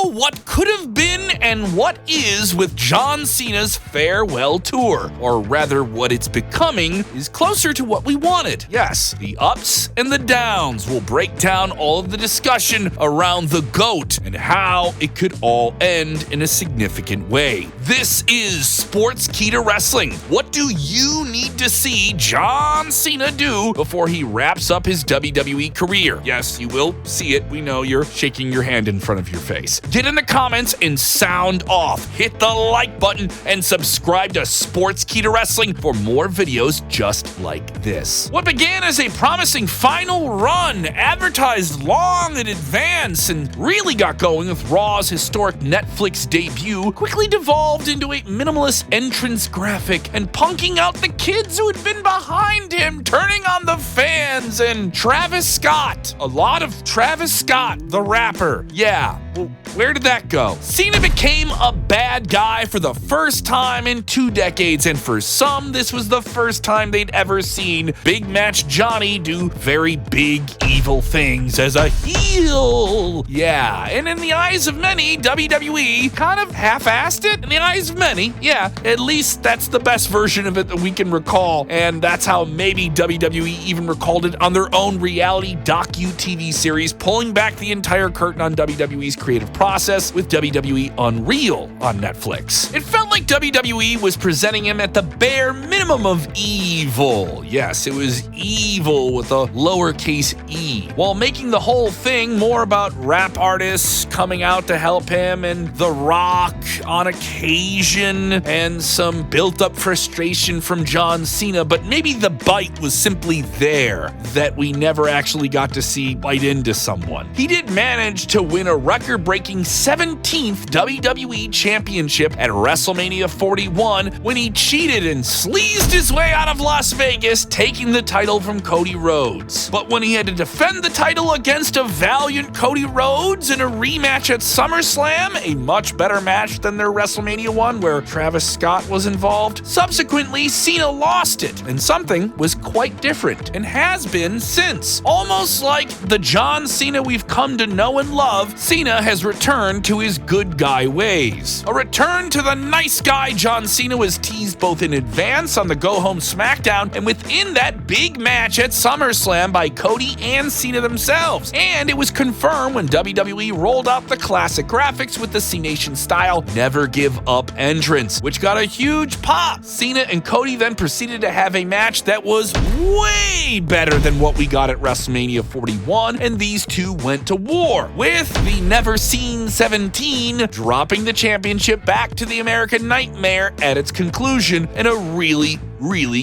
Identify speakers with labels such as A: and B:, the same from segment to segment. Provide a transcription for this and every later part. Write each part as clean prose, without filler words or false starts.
A: what could have been and what is with John Cena's farewell tour. Or rather, what it's becoming is closer to what we wanted. Yes, the ups and the downs. We'll break down all of the discussion around the GOAT and how it could all end in a significant way. This is Sportskeeda Wrestling. What do you need to see John Cena do before he wraps up his WWE career? Yes, you will see it. We know you're shaking your hand in front of your face. Get in the comments and sound off. Hit the like button and subscribe to Sportskeeda Wrestling for more videos just like this. What began as a promising final run, advertised long in advance, and really got going with Raw's historic Netflix debut, quickly devolved into a minimalist entrance graphic and punking out the kids who had been behind him, turning on the fans, and Travis Scott. A lot of Travis Scott, the rapper. Yeah, well, where did that go? Cena became a bad guy for the first time in 2 decades, and for some, this was the first time they'd ever seen Big Match Johnny do very big, evil things as a heel. Yeah, and in the eyes of many, WWE kind of half-assed it. In the eyes of many, yeah, at least that's the best version of it that we can recall, and that's how maybe WWE even recalled it on their own reality docu-TV series, pulling back the entire curtain on WWE's creative process with WWE Unreal on Netflix. It felt like WWE was presenting him at the bare minimum of evil. Yes, it was evil with a lowercase e, while making the whole thing more about rap artists coming out to help him and The Rock on occasion and some built-up frustration from John Cena, but maybe the bite was simply there that we never actually got to see bite into someone. He did manage to win a record-breaking 17th WWE Championship at WrestleMania 41 when he cheated and sleazed his way out of Las Vegas, taking the title from Cody Rhodes. But when he had to defend the title against a valiant Cody Rhodes in a rematch at SummerSlam, a much better match than their WrestleMania one where Travis Scott was involved, subsequently Cena lost it, and something was quite different, and has been since. Almost like the John Cena we've come to know and love, Cena has returned to his good guy ways. A return to the nice guy John Cena was teased both in advance on the Go Home SmackDown and within that big match at SummerSlam by Cody and Cena themselves. And it was confirmed when WWE rolled out the classic graphics with the C-Nation style Never Give Up entrance, which got a huge pop. Cena and Cody then proceeded to have a match that was way better than what we got at WrestleMania 41, and these two went to war, with the Never Seen 17 dropping the championship back to the American Nightmare at its conclusion in a really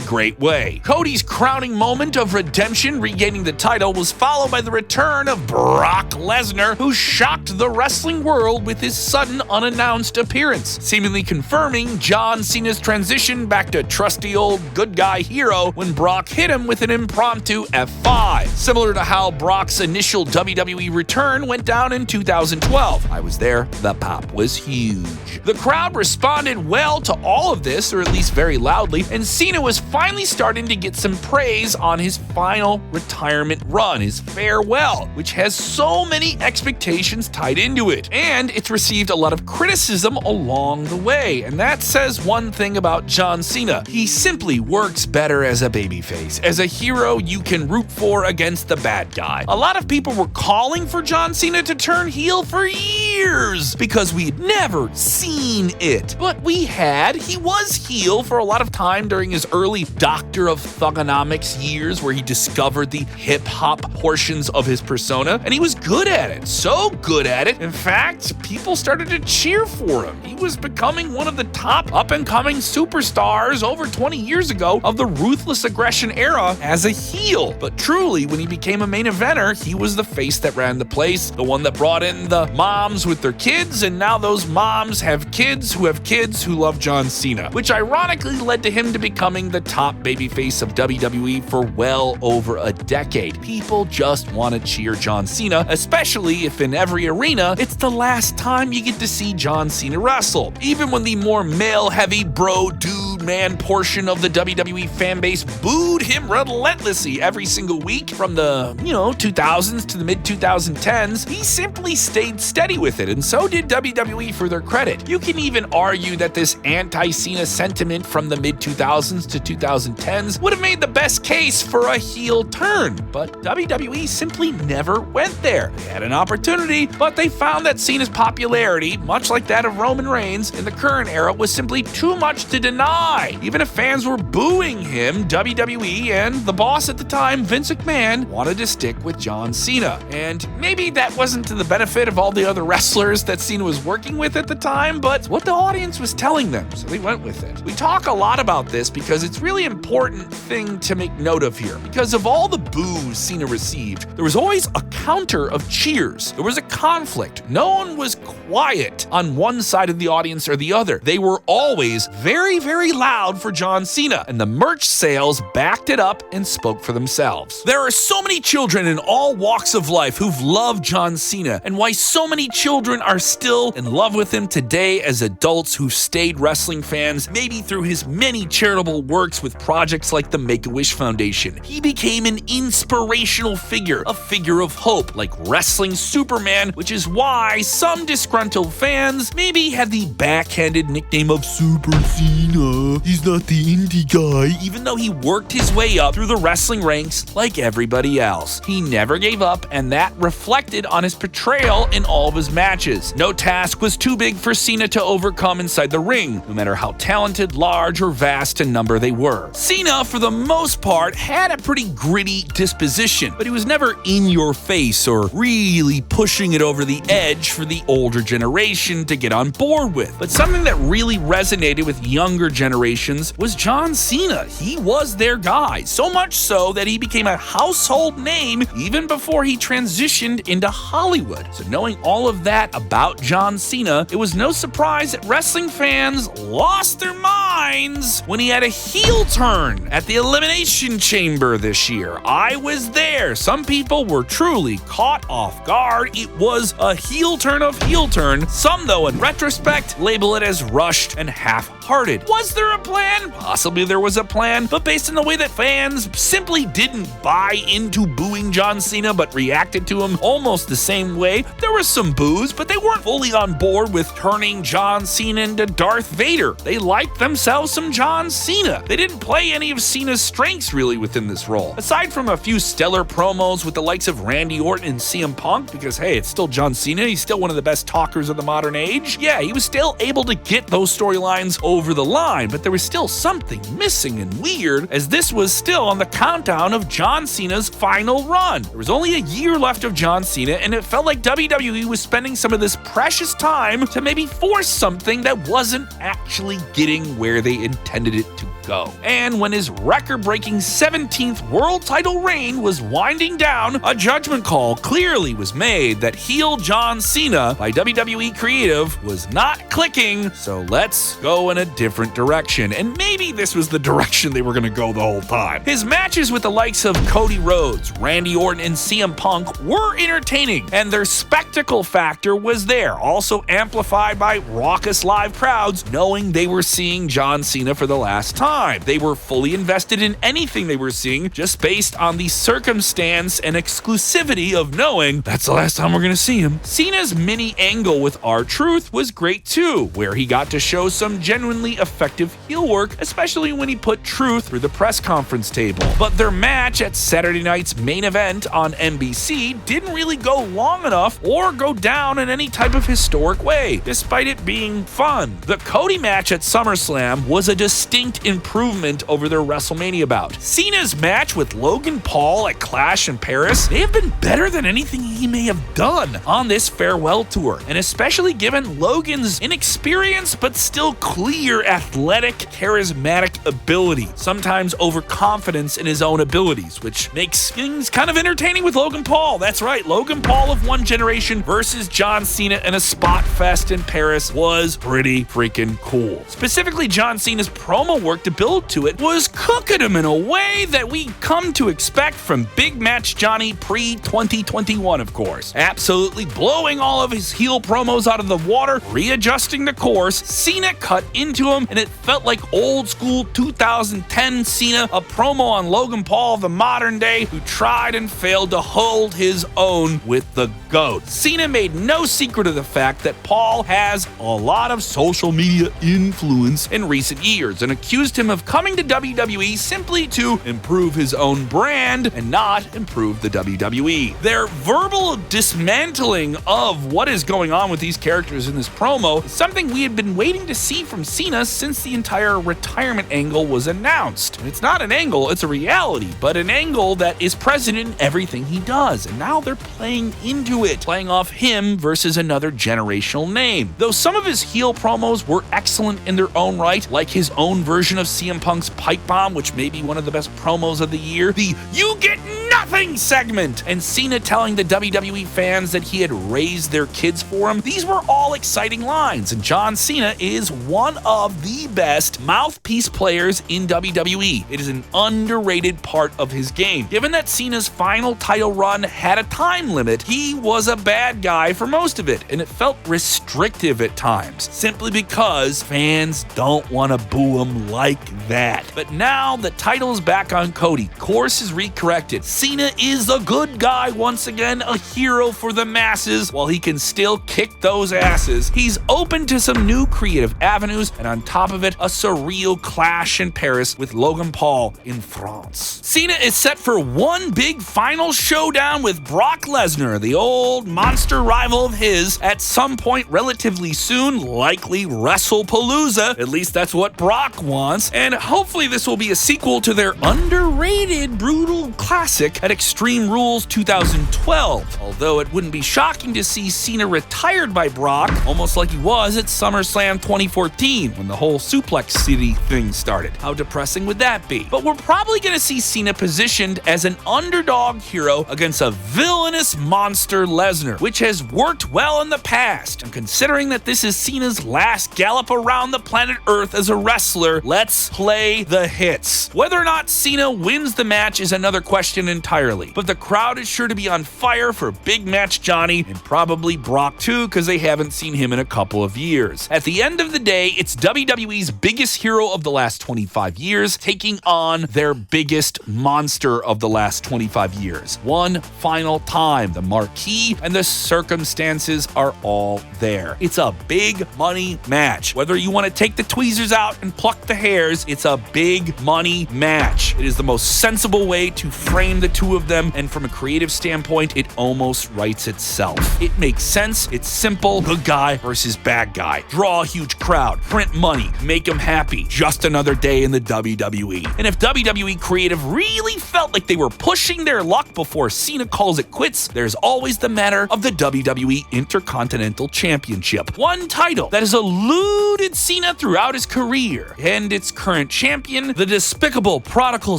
A: great way. Cody's crowning moment of redemption, regaining the title, was followed by the return of Brock Lesnar, who shocked the wrestling world with his sudden unannounced appearance, seemingly confirming John Cena's transition back to trusty old good guy hero when Brock hit him with an impromptu F5, similar to how Brock's initial WWE return went down in 2012. I was there, the pop was huge. The crowd responded well to all of this, or at least very loudly, and Cena was finally starting to get some praise on his final retirement run, his farewell, which has so many expectations tied into it. And it's received a lot of criticism along the way. And that says one thing about John Cena. He simply works better as a babyface, as a hero you can root for against the bad guy. A lot of people were calling for John Cena to turn heel for years because we'd never seen it. But we had. He was heel for a lot of time during his early Doctor of Thugonomics years where he discovered the hip-hop portions of his persona, and he was good at it. So good at it, in fact, people started to cheer for him. He was becoming one of the top up-and-coming superstars over 20 years ago of the Ruthless Aggression era as a heel. But truly, when he became a main eventer, he was the face that ran the place, the one that brought in the moms with their kids, and now those moms have kids who love John Cena, which ironically led to him to becoming the top babyface of WWE for well over a decade. People just want to cheer John Cena, especially if in every arena, it's the last time you get to see John Cena wrestle. Even when the more male-heavy bro dude Superman portion of the WWE fan base booed him relentlessly every single week from the, 2000s to the mid-2010s, he simply stayed steady with it, and so did WWE for their credit. You can even argue that this anti-Cena sentiment from the mid-2000s to 2010s would have made the best case for a heel turn, but WWE simply never went there. They had an opportunity, but they found that Cena's popularity, much like that of Roman Reigns in the current era, was simply too much to deny. Even if fans were booing him, WWE and the boss at the time, Vince McMahon, wanted to stick with John Cena. And maybe that wasn't to the benefit of all the other wrestlers that Cena was working with at the time, but what the audience was telling them, so they went with it. We talk a lot about this because it's really important thing to make note of here. Because of all the boos Cena received, there was always a counter of cheers. There was a conflict. No one was quiet on one side of the audience or the other. They were always very, very loud for John Cena, and the merch sales backed it up and spoke for themselves. There are so many children in all walks of life who've loved John Cena, and why so many children are still in love with him today as adults who've stayed wrestling fans, maybe through his many charitable works with projects like the Make-A-Wish Foundation. He became an inspirational figure, a figure of hope, like wrestling Superman, which is why some disgruntled fans maybe had the backhanded nickname of Super Cena. He's not the indie guy, even though he worked his way up through the wrestling ranks like everybody else. He never gave up, and that reflected on his portrayal in all of his matches. No task was too big for Cena to overcome inside the ring, no matter how talented, large, or vast in number they were. Cena, for the most part, had a pretty gritty disposition, but he was never in your face or really pushing it over the edge for the older generation to get on board with. But something that really resonated with younger generations was John Cena. He was their guy, so much so that he became a household name even before he transitioned into Hollywood. So knowing all of that about John Cena, it was no surprise that wrestling fans lost their minds when he had a heel turn at the Elimination Chamber this year. I was there. Some people were truly caught off guard. It was a heel turn of heel turn. Some, though, in retrospect, label it as rushed and half-hearted. Was there a plan? Possibly there was a plan, but based on the way that fans simply didn't buy into booing John Cena but reacted to him almost the same way, there was some boos, but they weren't fully on board with turning John Cena into Darth Vader. They liked themselves some John Cena. They didn't play any of Cena's strengths really within this role. Aside from a few stellar promos with the likes of Randy Orton and CM Punk, because hey, it's still John Cena, he's still one of the best talkers of the modern age. Yeah, he was still able to get those storylines over the line, but there was still something missing and weird, as this was still on the countdown of John Cena's final run. There was only a year left of John Cena, and it felt like WWE was spending some of this precious time to maybe force something that wasn't actually getting where they intended it to go. And when his record-breaking 17th world title reign was winding down, a judgment call clearly was made that heel John Cena by WWE Creative was not clicking, so let's go in a different direction. And maybe this was the direction they were going to go the whole time. His matches with the likes of Cody Rhodes, Randy Orton, and CM Punk were entertaining, and their spectacle factor was there, also amplified by raucous live crowds knowing they were seeing John Cena for the last time. They were fully invested in anything they were seeing just based on the circumstance and exclusivity of knowing that's the last time we're going to see him. Cena's mini angle with R-Truth was great too, where he got to show some genuinely effective heel work, especially when he put Truth through the press conference table. But their match at Saturday night's main event on NBC didn't really go long enough or go down in any type of historic way, despite it being fun. The Cody match at SummerSlam was a distinct improvement over their WrestleMania bout. Cena's match with Logan Paul at Clash in Paris may have been better than anything he may have done on this farewell tour, and especially given Logan's inexperienced but still clear athletic, charismatic ability, sometimes overconfidence in his own abilities, which makes things kind of entertaining with Logan Paul. That's right, Logan Paul of one generation versus John Cena in a spot fest in Paris was pretty freaking cool. Specifically, John Cena's promo work to build to it was cooking him in a way that we come to expect from Big Match Johnny pre-2021, of course. Absolutely blowing all of his heel promos out of the water, readjusting the course, Cena cut into into him, and it felt like old school 2010 Cena, a promo on Logan Paul of the modern day who tried and failed to hold his own with the GOAT. Cena made no secret of the fact that Paul has a lot of social media influence in recent years and accused him of coming to WWE simply to improve his own brand and not improve the WWE. Their verbal dismantling of what is going on with these characters in this promo is something we had been waiting to see from Cena since the entire retirement angle was announced. And it's not an angle, it's a reality, but an angle that is present in everything he does. And now they're playing into it, playing off him versus another generational name. Though some of his heel promos were excellent in their own right, like his own version of CM Punk's Pipe Bomb, which may be one of the best promos of the year, the "You Get Nothing" segment, and Cena telling the WWE fans that he had raised their kids for him. These were all exciting lines, and John Cena is one of the best mouthpiece players in WWE. It is an underrated part of his game. Given that Cena's final title run had a time limit, he was a bad guy for most of it, and it felt restrictive at times, simply because fans don't want to boo him like that. But now the title's back on Cody. Course is recorrected. Cena is a good guy once again, a hero for the masses, while he can still kick those asses. He's open to some new creative avenues, and on top of it, a surreal clash in Paris with Logan Paul in France. Cena is set for one big final showdown with Brock Lesnar, the old monster rival of his, at some point relatively soon, likely WrestlePalooza. At least that's what Brock wants, and hopefully this will be a sequel to their underrated brutal classic at Extreme Rules 2012. Although it wouldn't be shocking to see Cena retired by Brock, almost like he was at SummerSlam 2014 when the whole Suplex City thing started. How depressing would that be? But we're probably going to see Cena positioned as an underdog hero against a villainous monster Lesnar, which has worked well in the past. And considering that this is Cena's last gallop around the planet Earth as a wrestler, let's play the hits. Whether or not Cena wins the match is another question entirely, but the crowd is sure to be on fire for Big Match Johnny, and probably Brock too, because they haven't seen him in a couple of years. At the end of the day, it's WWE's biggest hero of the last 25 years taking on their biggest monster of the last 25 years. One final time. The marquee and the circumstances are all there. It's a big money match. Whether you want to take the tweezers out and pluck the hairs, it's a big money match. It is the most sensible way to frame the two of them, and from a creative standpoint, it almost writes itself. It makes sense. It's simple. Good guy versus bad guy. Draw a huge crowd. Print money. Make them happy. Just another day in the WWE. And if WWE creative really felt like they were pushing their luck before Cena calls it quits, there's always the matter of the WWE Intercontinental Championship. One title that has eluded Cena throughout his career. And its current champion, the despicable prodigal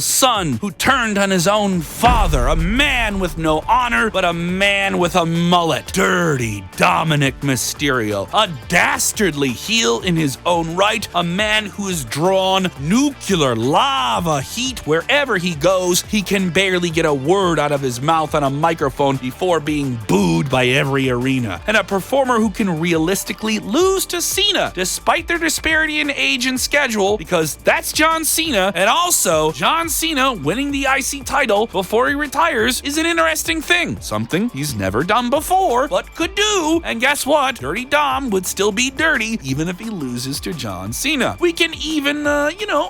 A: son who turned on his own father, a man with no honor, but a man with a mullet. Dirty Dominic Mysterio, a dastardly heel in his own right, a man who has drawn nuclear lava heat wherever he goes. He can barely get a word out of his mouth on a microphone before being booed by every arena. And a performer who can realistically lose to Cena, despite their disparity in age and schedule, because that's John Cena. And also, John Cena winning the IC title before he retires is an interesting thing. Something he's never done before, but could do. And guess what? Dirty Dom would still be dirty, even if he loses to John Cena. We can even,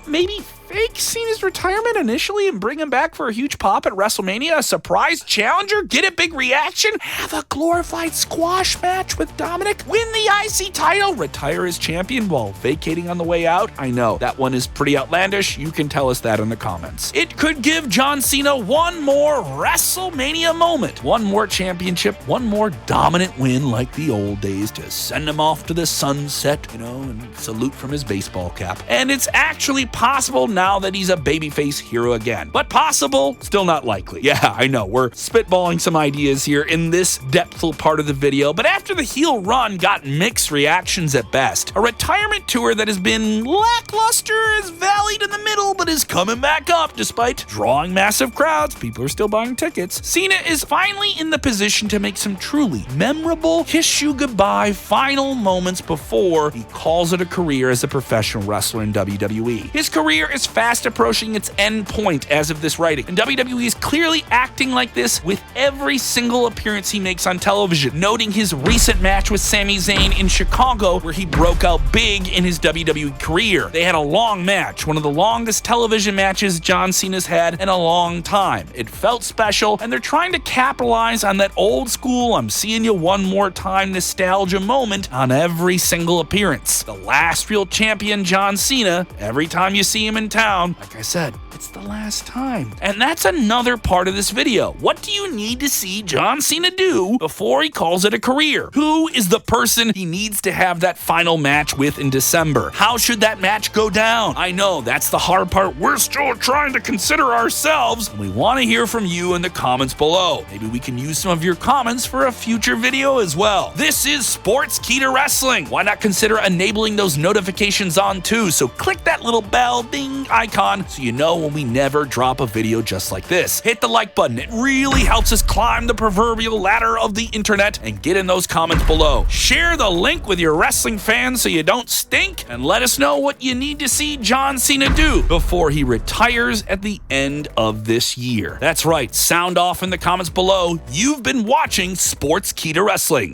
A: maybe fake Cena's retirement initially and bring him back for a huge pop at WrestleMania, a surprise challenger, get a big reaction, have a glorified squash match with Dominic, win the IC title, retire as champion while vacating on the way out. I know, that one is pretty outlandish. You can tell us that in the comments. It could give John Cena one more WrestleMania moment, one more championship, one more dominant win like the old days to send him off to the sunset, and salute from his baseball cap. And it's actually possible now that he's a babyface hero again. But possible, still not likely. Yeah, I know, we're spitballing some ideas here in this depthful part of the video, but after the heel run got mixed reactions at best, a retirement tour that has been lackluster is valleyed in the middle, but is coming back up despite drawing massive crowds. People are still buying tickets. Cena is finally in the position to make some truly memorable kiss you goodbye final moments before he calls it a career as a professional wrestler in WWE. His career is fast approaching its end point as of this writing, and WWE is clearly acting like this with every single appearance he makes on television, noting his recent match with Sami Zayn in Chicago where he broke out big in his WWE career. They had a long match, one of the longest television matches John Cena's had in a long time. It felt special, and they're trying to capitalize on that old school "I'm seeing you one more time" nostalgia moment on every single appearance. The last real champion, John Cena, every time you see him in town, like I said, it's the last time. And that's another part of this video. What do you need to see John Cena do before he calls it a career? Who is the person he needs to have that final match with in December? How should that match go down? I know, that's the hard part. We're still trying to consider ourselves, and we want to hear from you in the comments below. Maybe we can use some of your comments for a future video as well. This is Sportskeeda Wrestling. Why not consider enabling those notifications on too? So click that little bell ding icon so you know when we never drop a video just like this. Hit the like button. It really helps us climb the proverbial ladder of the internet, and get in those comments below. Share the link with your wrestling fans so you don't stink, and let us know what you need to see John Cena do before he retires at the end of this year. That's right, sound off in the comments below. You've been watching Sportskeeda Wrestling.